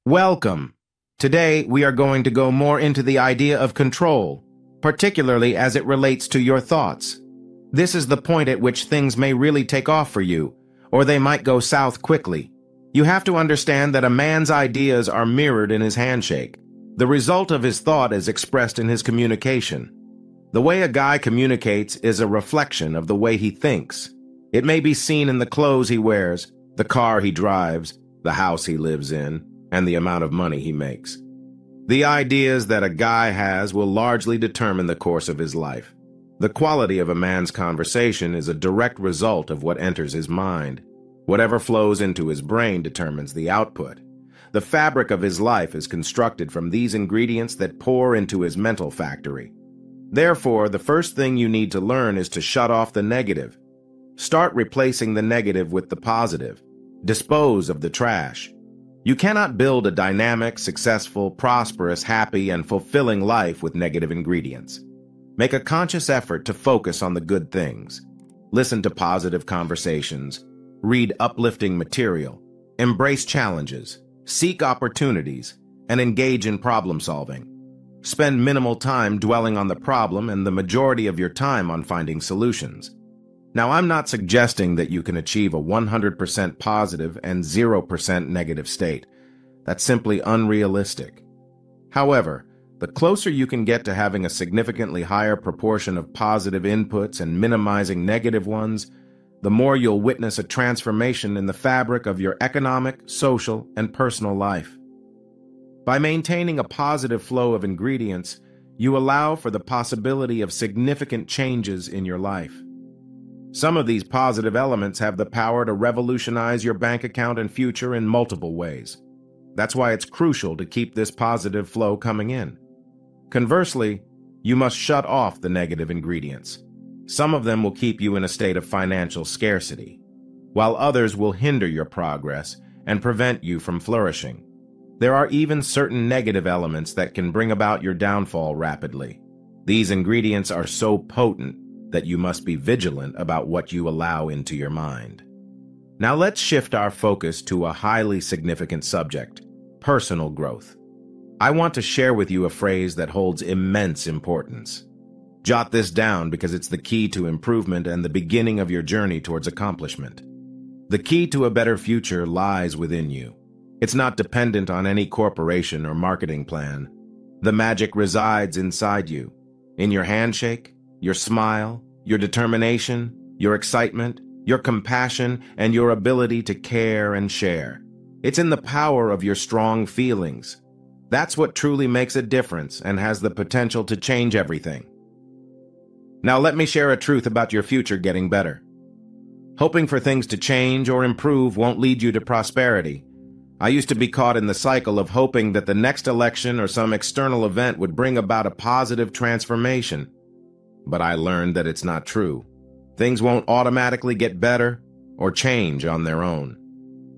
Welcome. Today, we are going to go more into the idea of control, particularly as it relates to your thoughts. This is the point at which things may really take off for you, or they might go south quickly. You have to understand that a man's ideas are mirrored in his handshake. The result of his thought is expressed in his communication. The way a guy communicates is a reflection of the way he thinks. It may be seen in the clothes he wears, the car he drives, the house he lives in, and the amount of money he makes. The ideas that a guy has will largely determine the course of his life. The quality of a man's conversation is a direct result of what enters his mind. Whatever flows into his brain determines the output. The fabric of his life is constructed from these ingredients that pour into his mental factory. Therefore, the first thing you need to learn is to shut off the negative. Start replacing the negative with the positive. Dispose of the trash. You cannot build a dynamic, successful, prosperous, happy, and fulfilling life with negative ingredients. Make a conscious effort to focus on the good things. Listen to positive conversations. Read uplifting material. Embrace challenges. Seek opportunities. And engage in problem solving. Spend minimal time dwelling on the problem and the majority of your time on finding solutions. Now, I'm not suggesting that you can achieve a 100% positive and 0% negative state. That's simply unrealistic. However, the closer you can get to having a significantly higher proportion of positive inputs and minimizing negative ones, the more you'll witness a transformation in the fabric of your economic, social, and personal life. By maintaining a positive flow of ingredients, you allow for the possibility of significant changes in your life. Some of these positive elements have the power to revolutionize your bank account and future in multiple ways. That's why it's crucial to keep this positive flow coming in. Conversely, you must shut off the negative ingredients. Some of them will keep you in a state of financial scarcity, while others will hinder your progress and prevent you from flourishing. There are even certain negative elements that can bring about your downfall rapidly. These ingredients are so potent that you must be vigilant about what you allow into your mind. Now let's shift our focus to a highly significant subject, personal growth. I want to share with you a phrase that holds immense importance. Jot this down because it's the key to improvement and the beginning of your journey towards accomplishment. The key to a better future lies within you. It's not dependent on any corporation or marketing plan. The magic resides inside you, in your handshake, your smile, your determination, your excitement, your compassion, and your ability to care and share. It's in the power of your strong feelings. That's what truly makes a difference and has the potential to change everything. Now let me share a truth about your future getting better. Hoping for things to change or improve won't lead you to prosperity. I used to be caught in the cycle of hoping that the next election or some external event would bring about a positive transformation. But I learned that it's not true. Things won't automatically get better or change on their own.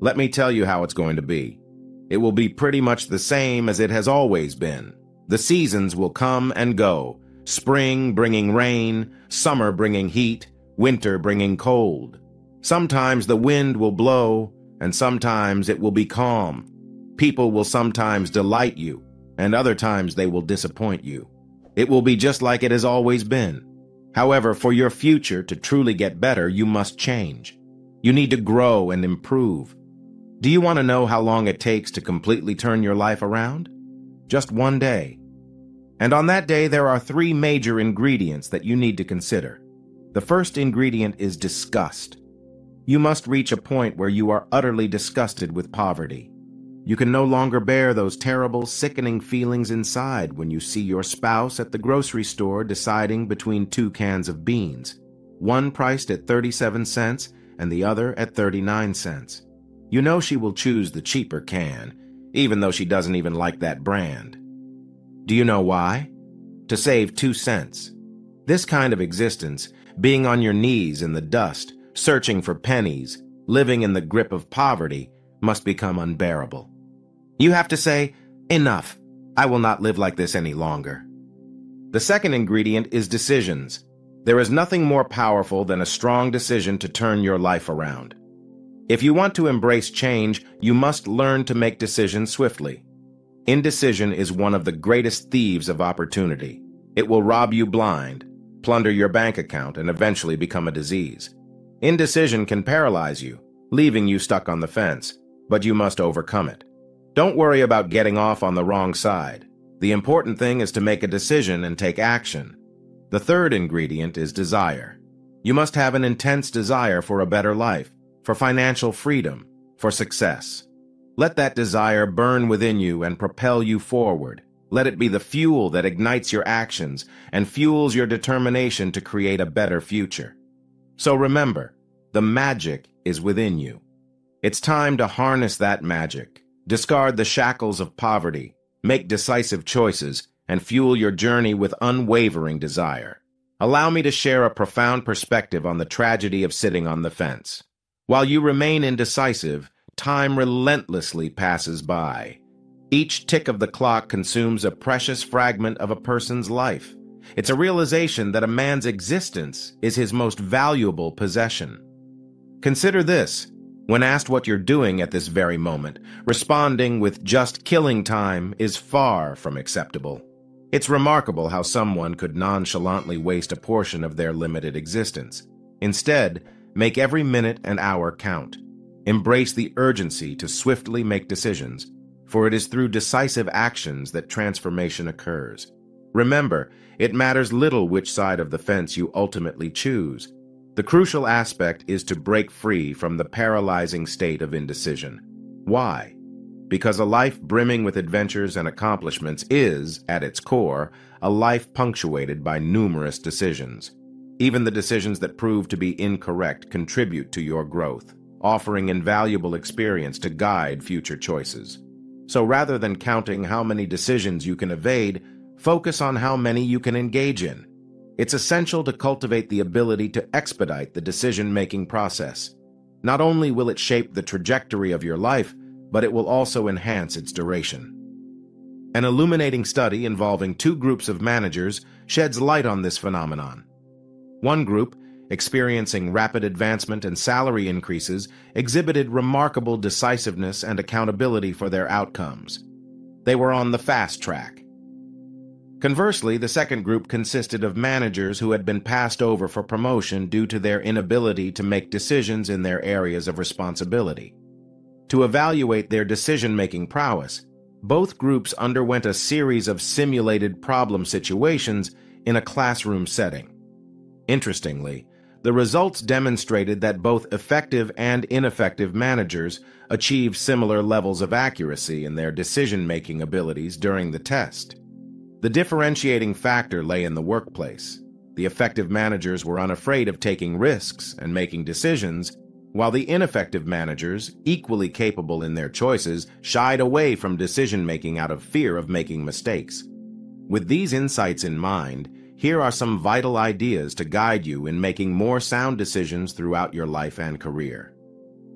Let me tell you how it's going to be. It will be pretty much the same as it has always been. The seasons will come and go. Spring bringing rain, summer bringing heat, winter bringing cold. Sometimes the wind will blow, and sometimes it will be calm. People will sometimes delight you, and other times they will disappoint you. It will be just like it has always been. However, for your future to truly get better, you must change. You need to grow and improve. Do you want to know how long it takes to completely turn your life around? Just one day. And on that day, there are 3 major ingredients that you need to consider. The first ingredient is disgust. You must reach a point where you are utterly disgusted with poverty. You can no longer bear those terrible, sickening feelings inside when you see your spouse at the grocery store deciding between 2 cans of beans, one priced at 37 cents and the other at 39 cents. You know she will choose the cheaper can, even though she doesn't even like that brand. Do you know why? To save 2 cents. This kind of existence, being on your knees in the dust, searching for pennies, living in the grip of poverty, must become unbearable. You have to say, enough, I will not live like this any longer. The second ingredient is decisions. There is nothing more powerful than a strong decision to turn your life around. If you want to embrace change, you must learn to make decisions swiftly. Indecision is one of the greatest thieves of opportunity. It will rob you blind, plunder your bank account, and eventually become a disease. Indecision can paralyze you, leaving you stuck on the fence, but you must overcome it. Don't worry about getting off on the wrong side. The important thing is to make a decision and take action. The third ingredient is desire. You must have an intense desire for a better life, for financial freedom, for success. Let that desire burn within you and propel you forward. Let it be the fuel that ignites your actions and fuels your determination to create a better future. So remember, the magic is within you. It's time to harness that magic, discard the shackles of poverty, make decisive choices, and fuel your journey with unwavering desire. Allow me to share a profound perspective on the tragedy of sitting on the fence. While you remain indecisive, time relentlessly passes by. Each tick of the clock consumes a precious fragment of a person's life. It's a realization that a man's existence is his most valuable possession. Consider this. When asked what you're doing at this very moment, responding with just killing time is far from acceptable. It's remarkable how someone could nonchalantly waste a portion of their limited existence. Instead, make every minute and hour count. Embrace the urgency to swiftly make decisions, for it is through decisive actions that transformation occurs. Remember, it matters little which side of the fence you ultimately choose. The crucial aspect is to break free from the paralyzing state of indecision. Why? Because a life brimming with adventures and accomplishments is, at its core, a life punctuated by numerous decisions. Even the decisions that prove to be incorrect contribute to your growth, offering invaluable experience to guide future choices. So rather than counting how many decisions you can evade, focus on how many you can engage in. It's essential to cultivate the ability to expedite the decision-making process. Not only will it shape the trajectory of your life, but it will also enhance its duration. An illuminating study involving two groups of managers sheds light on this phenomenon. One group, experiencing rapid advancement and salary increases, exhibited remarkable decisiveness and accountability for their outcomes. They were on the fast track. Conversely, the second group consisted of managers who had been passed over for promotion due to their inability to make decisions in their areas of responsibility. To evaluate their decision-making prowess, both groups underwent a series of simulated problem situations in a classroom setting. Interestingly, the results demonstrated that both effective and ineffective managers achieved similar levels of accuracy in their decision-making abilities during the test. The differentiating factor lay in the workplace. The effective managers were unafraid of taking risks and making decisions, while the ineffective managers, equally capable in their choices, shied away from decision-making out of fear of making mistakes. With these insights in mind, here are some vital ideas to guide you in making more sound decisions throughout your life and career.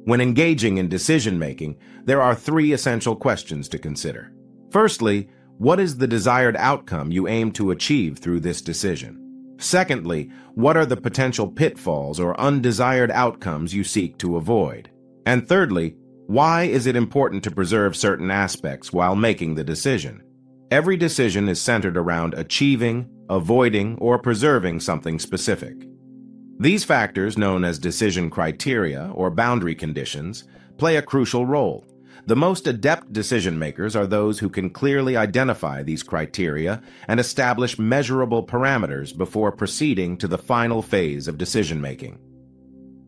When engaging in decision-making, there are three essential questions to consider. Firstly, what is the desired outcome you aim to achieve through this decision? Secondly, what are the potential pitfalls or undesired outcomes you seek to avoid? And thirdly, why is it important to preserve certain aspects while making the decision? Every decision is centered around achieving, avoiding, or preserving something specific. These factors, known as decision criteria or boundary conditions, play a crucial role. The most adept decision-makers are those who can clearly identify these criteria and establish measurable parameters before proceeding to the final phase of decision-making.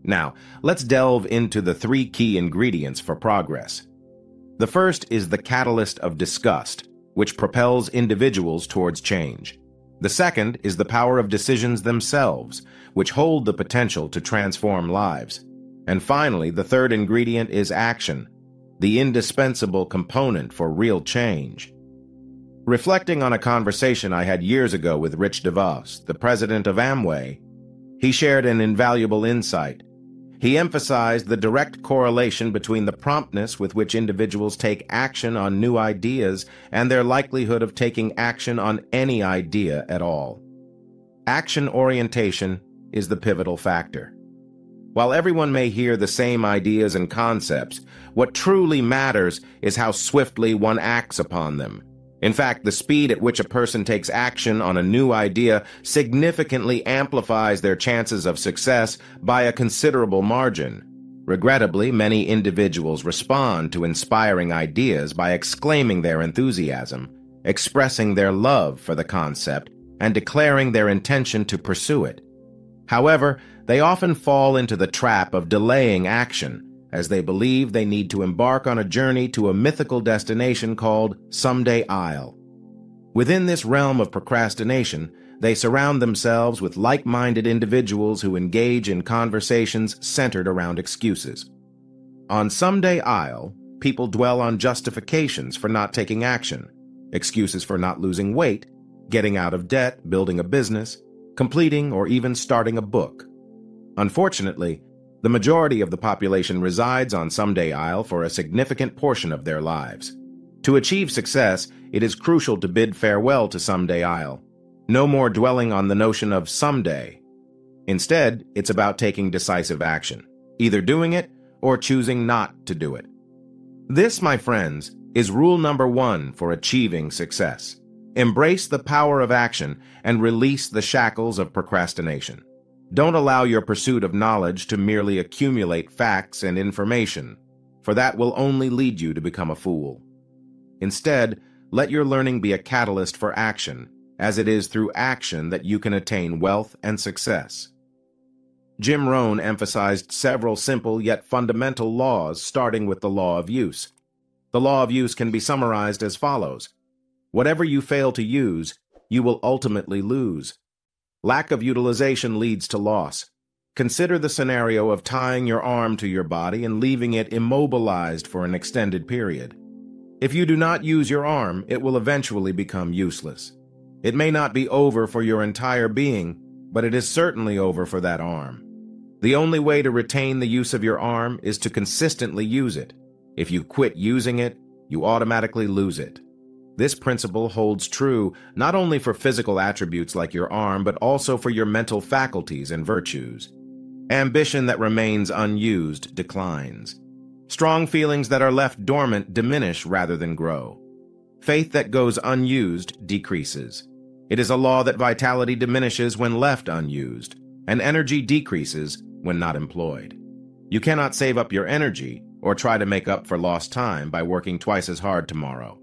Now, let's delve into the three key ingredients for progress. The first is the catalyst of disgust, which propels individuals towards change. The second is the power of decisions themselves, which hold the potential to transform lives. And finally, the third ingredient is action, the indispensable component for real change. Reflecting on a conversation I had years ago with Rich DeVos, the president of Amway, he shared an invaluable insight. He emphasized the direct correlation between the promptness with which individuals take action on new ideas and their likelihood of taking action on any idea at all. Action orientation is the pivotal factor. While everyone may hear the same ideas and concepts, what truly matters is how swiftly one acts upon them. In fact, the speed at which a person takes action on a new idea significantly amplifies their chances of success by a considerable margin. Regrettably, many individuals respond to inspiring ideas by exclaiming their enthusiasm, expressing their love for the concept, and declaring their intention to pursue it. However, they often fall into the trap of delaying action, as they believe they need to embark on a journey to a mythical destination called Someday I'll. Within this realm of procrastination, they surround themselves with like-minded individuals who engage in conversations centered around excuses. On Someday I'll, people dwell on justifications for not taking action, excuses for not losing weight, getting out of debt, building a business, completing or even starting a book. Unfortunately, the majority of the population resides on Someday I'll for a significant portion of their lives. To achieve success, it is crucial to bid farewell to Someday I'll. No more dwelling on the notion of someday. Instead, it's about taking decisive action, either doing it or choosing not to do it. This, my friends, is rule number 1 for achieving success. Embrace the power of action and release the shackles of procrastination. Don't allow your pursuit of knowledge to merely accumulate facts and information, for that will only lead you to become a fool. Instead, let your learning be a catalyst for action, as it is through action that you can attain wealth and success. Jim Rohn emphasized several simple yet fundamental laws, starting with the law of use. The law of use can be summarized as follows. Whatever you fail to use, you will ultimately lose. Lack of utilization leads to loss. Consider the scenario of tying your arm to your body and leaving it immobilized for an extended period. If you do not use your arm, it will eventually become useless. It may not be over for your entire being, but it is certainly over for that arm. The only way to retain the use of your arm is to consistently use it. If you quit using it, you automatically lose it. This principle holds true not only for physical attributes like your arm, but also for your mental faculties and virtues. Ambition that remains unused declines. Strong feelings that are left dormant diminish rather than grow. Faith that goes unused decreases. It is a law that vitality diminishes when left unused, and energy decreases when not employed. You cannot save up your energy or try to make up for lost time by working twice as hard tomorrow.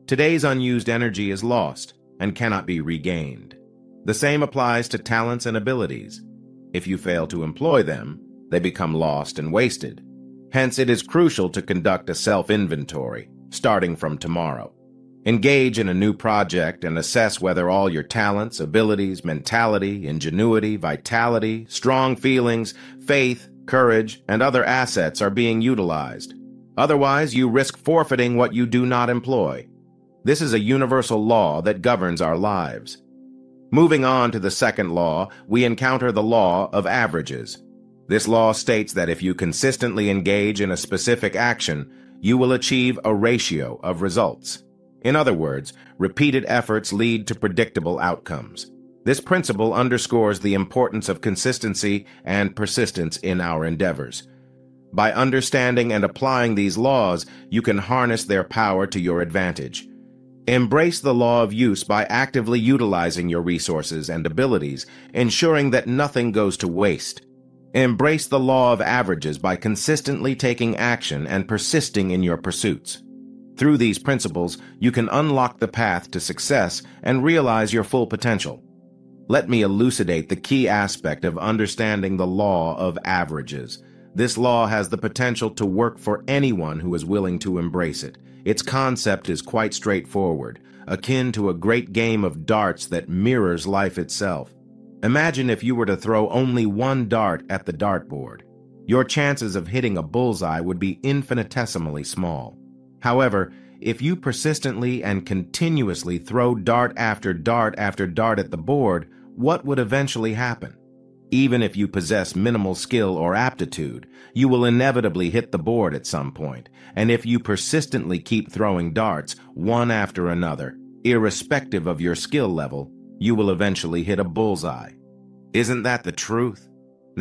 Today's unused energy is lost and cannot be regained. The same applies to talents and abilities. If you fail to employ them, they become lost and wasted. Hence, it is crucial to conduct a self-inventory, starting from tomorrow. Engage in a new project and assess whether all your talents, abilities, mentality, ingenuity, vitality, strong feelings, faith, courage, and other assets are being utilized. Otherwise, you risk forfeiting what you do not employ. This is a universal law that governs our lives. Moving on to the second law, we encounter the law of averages. This law states that if you consistently engage in a specific action, you will achieve a ratio of results. In other words, repeated efforts lead to predictable outcomes. This principle underscores the importance of consistency and persistence in our endeavors. By understanding and applying these laws, you can harness their power to your advantage. Embrace the law of use by actively utilizing your resources and abilities, ensuring that nothing goes to waste. Embrace the law of averages by consistently taking action and persisting in your pursuits. Through these principles, you can unlock the path to success and realize your full potential. Let me elucidate the key aspect of understanding the law of averages. This law has the potential to work for anyone who is willing to embrace it. Its concept is quite straightforward, akin to a great game of darts that mirrors life itself. Imagine if you were to throw only one dart at the dartboard. Your chances of hitting a bullseye would be infinitesimally small. However, if you persistently and continuously throw dart after dart after dart at the board, what would eventually happen? Even if you possess minimal skill or aptitude, you will inevitably hit the board at some point, and if you persistently keep throwing darts, one after another, irrespective of your skill level, you will eventually hit a bullseye. Isn't that the truth?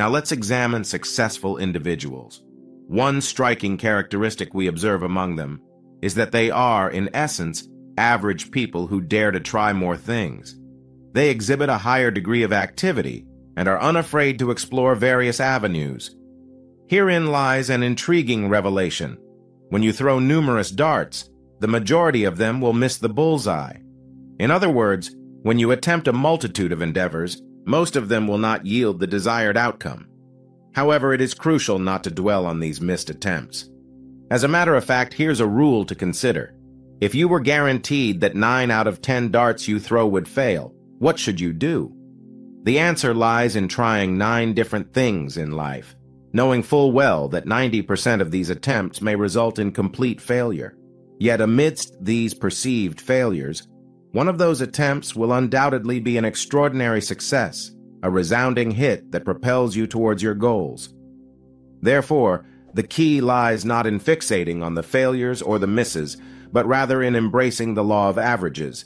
Now let's examine successful individuals. One striking characteristic we observe among them is that they are, in essence, average people who dare to try more things. They exhibit a higher degree of activity and are unafraid to explore various avenues. Herein lies an intriguing revelation. When you throw numerous darts, the majority of them will miss the bullseye. In other words, when you attempt a multitude of endeavors, most of them will not yield the desired outcome. However, it is crucial not to dwell on these missed attempts. As a matter of fact, here's a rule to consider. If you were guaranteed that 9 out of 10 darts you throw would fail, what should you do? The answer lies in trying 9 different things in life, knowing full well that 90% of these attempts may result in complete failure. Yet amidst these perceived failures, one of those attempts will undoubtedly be an extraordinary success, a resounding hit that propels you towards your goals. Therefore, the key lies not in fixating on the failures or the misses, but rather in embracing the law of averages.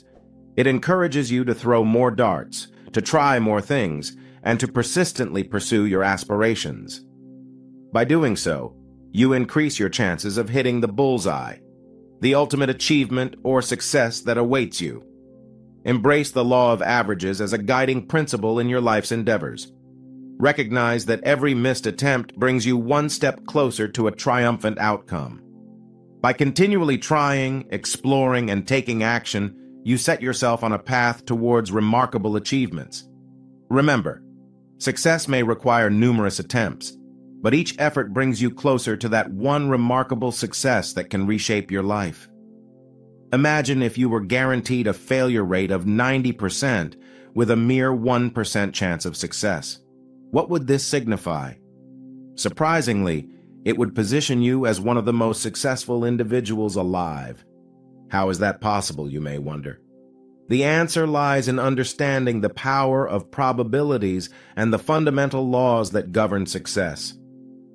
It encourages you to throw more darts, to try more things, and to persistently pursue your aspirations. By doing so, you increase your chances of hitting the bullseye, the ultimate achievement or success that awaits you. Embrace the law of averages as a guiding principle in your life's endeavors. Recognize that every missed attempt brings you one step closer to a triumphant outcome. By continually trying, exploring, and taking action, you set yourself on a path towards remarkable achievements. Remember, success may require numerous attempts, but each effort brings you closer to that one remarkable success that can reshape your life. Imagine if you were guaranteed a failure rate of 90% with a mere 1% chance of success. What would this signify? Surprisingly, it would position you as one of the most successful individuals alive. How is that possible, you may wonder? The answer lies in understanding the power of probabilities and the fundamental laws that govern success.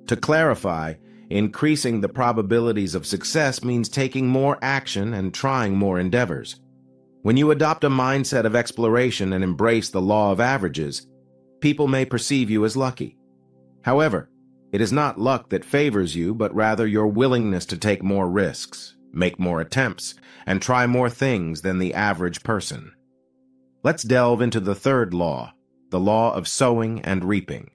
To clarify, increasing the probabilities of success means taking more action and trying more endeavors. When you adopt a mindset of exploration and embrace the law of averages, people may perceive you as lucky. However, it is not luck that favors you, but rather your willingness to take more risks, make more attempts, and try more things than the average person. Let's delve into the third law, the law of sowing and reaping.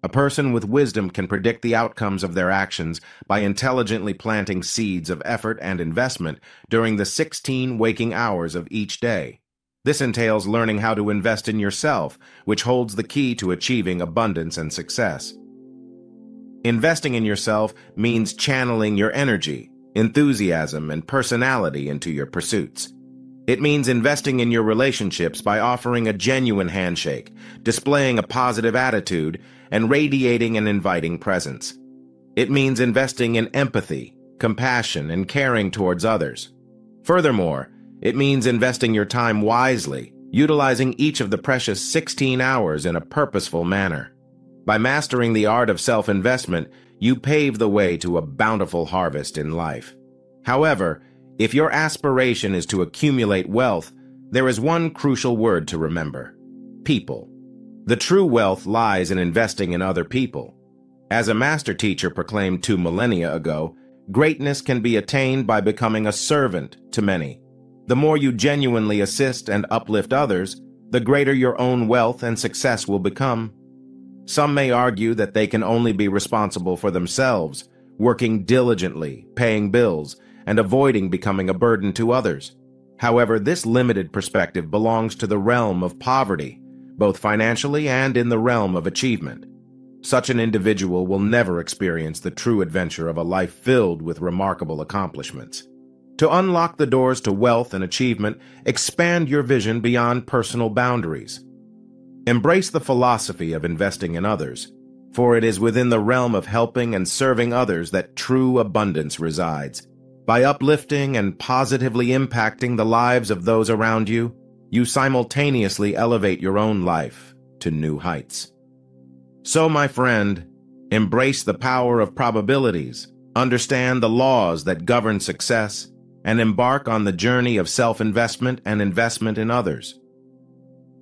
A person with wisdom can predict the outcomes of their actions by intelligently planting seeds of effort and investment during the 16 waking hours of each day. This entails learning how to invest in yourself, which holds the key to achieving abundance and success. Investing in yourself means channeling your energy, enthusiasm, and personality into your pursuits. It means investing in your relationships by offering a genuine handshake, displaying a positive attitude, and radiating an inviting presence. It means investing in empathy, compassion, and caring towards others. Furthermore, it means investing your time wisely, utilizing each of the precious 16 hours in a purposeful manner. By mastering the art of self-investment, you pave the way to a bountiful harvest in life. However, if your aspiration is to accumulate wealth, there is one crucial word to remember: people. The true wealth lies in investing in other people. As a master teacher proclaimed 2 millennia ago, greatness can be attained by becoming a servant to many. The more you genuinely assist and uplift others, the greater your own wealth and success will become. Some may argue that they can only be responsible for themselves, working diligently, paying bills, and avoiding becoming a burden to others. However, this limited perspective belongs to the realm of poverty, both financially and in the realm of achievement. Such an individual will never experience the true adventure of a life filled with remarkable accomplishments. To unlock the doors to wealth and achievement, expand your vision beyond personal boundaries. Embrace the philosophy of investing in others, for it is within the realm of helping and serving others that true abundance resides. By uplifting and positively impacting the lives of those around you, you simultaneously elevate your own life to new heights. So, my friend, embrace the power of probabilities, understand the laws that govern success, and embark on the journey of self-investment and investment in others.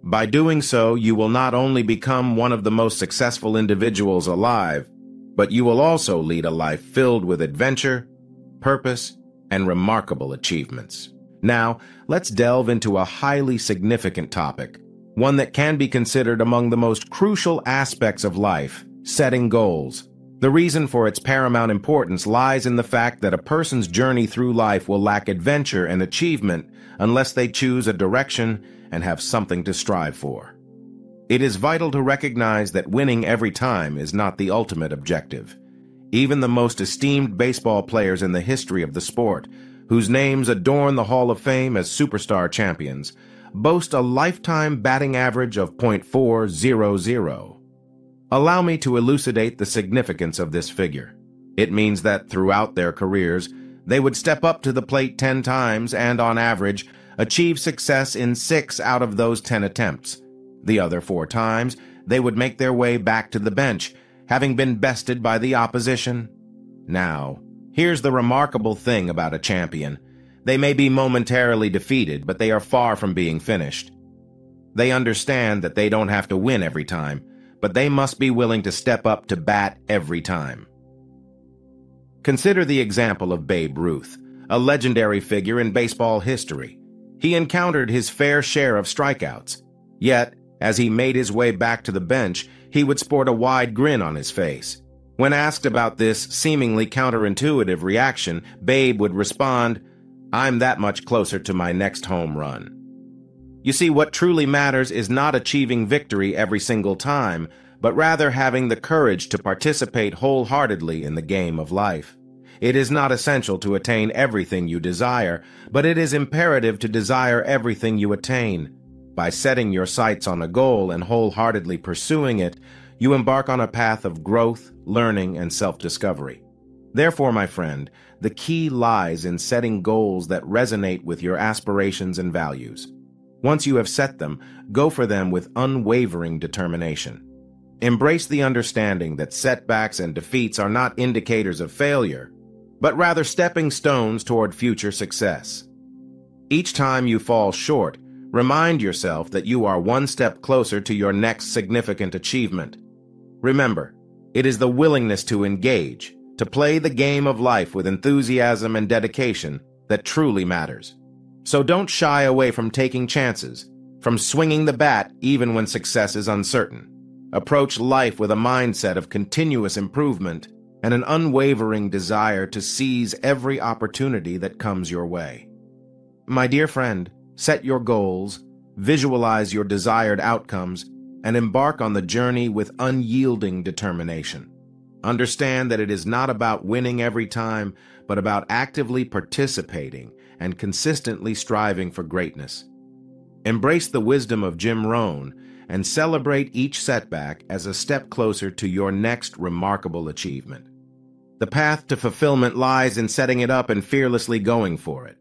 By doing so, you will not only become one of the most successful individuals alive, but you will also lead a life filled with adventure, purpose, and remarkable achievements. Now, let's delve into a highly significant topic, one that can be considered among the most crucial aspects of life: setting goals. The reason for its paramount importance lies in the fact that a person's journey through life will lack adventure and achievement unless they choose a direction and have something to strive for. It is vital to recognize that winning every time is not the ultimate objective. Even the most esteemed baseball players in the history of the sport, whose names adorn the Hall of Fame as superstar champions, boast a lifetime batting average of .400. Allow me to elucidate the significance of this figure. It means that throughout their careers, they would step up to the plate 10 times and, on average, achieve success in 6 out of those 10 attempts. The other 4 times, they would make their way back to the bench, having been bested by the opposition. Now, here's the remarkable thing about a champion. They may be momentarily defeated, but they are far from being finished. They understand that they don't have to win every time, but they must be willing to step up to bat every time. Consider the example of Babe Ruth, a legendary figure in baseball history. He encountered his fair share of strikeouts. Yet, as he made his way back to the bench, he would sport a wide grin on his face. When asked about this seemingly counterintuitive reaction, Babe would respond, "I'm that much closer to my next home run." You see, what truly matters is not achieving victory every single time, but rather having the courage to participate wholeheartedly in the game of life. It is not essential to attain everything you desire, but it is imperative to desire everything you attain. By setting your sights on a goal and wholeheartedly pursuing it, you embark on a path of growth, learning, and self-discovery. Therefore, my friend, the key lies in setting goals that resonate with your aspirations and values. Once you have set them, go for them with unwavering determination. Embrace the understanding that setbacks and defeats are not indicators of failure, but rather stepping stones toward future success. Each time you fall short, remind yourself that you are one step closer to your next significant achievement. Remember, it is the willingness to engage, to play the game of life with enthusiasm and dedication that truly matters. So don't shy away from taking chances, from swinging the bat even when success is uncertain. Approach life with a mindset of continuous improvement and an unwavering desire to seize every opportunity that comes your way. My dear friend, set your goals, visualize your desired outcomes, and embark on the journey with unyielding determination. Understand that it is not about winning every time, but about actively participating and consistently striving for greatness. Embrace the wisdom of Jim Rohn and celebrate each setback as a step closer to your next remarkable achievement. The path to fulfillment lies in setting it up and fearlessly going for it.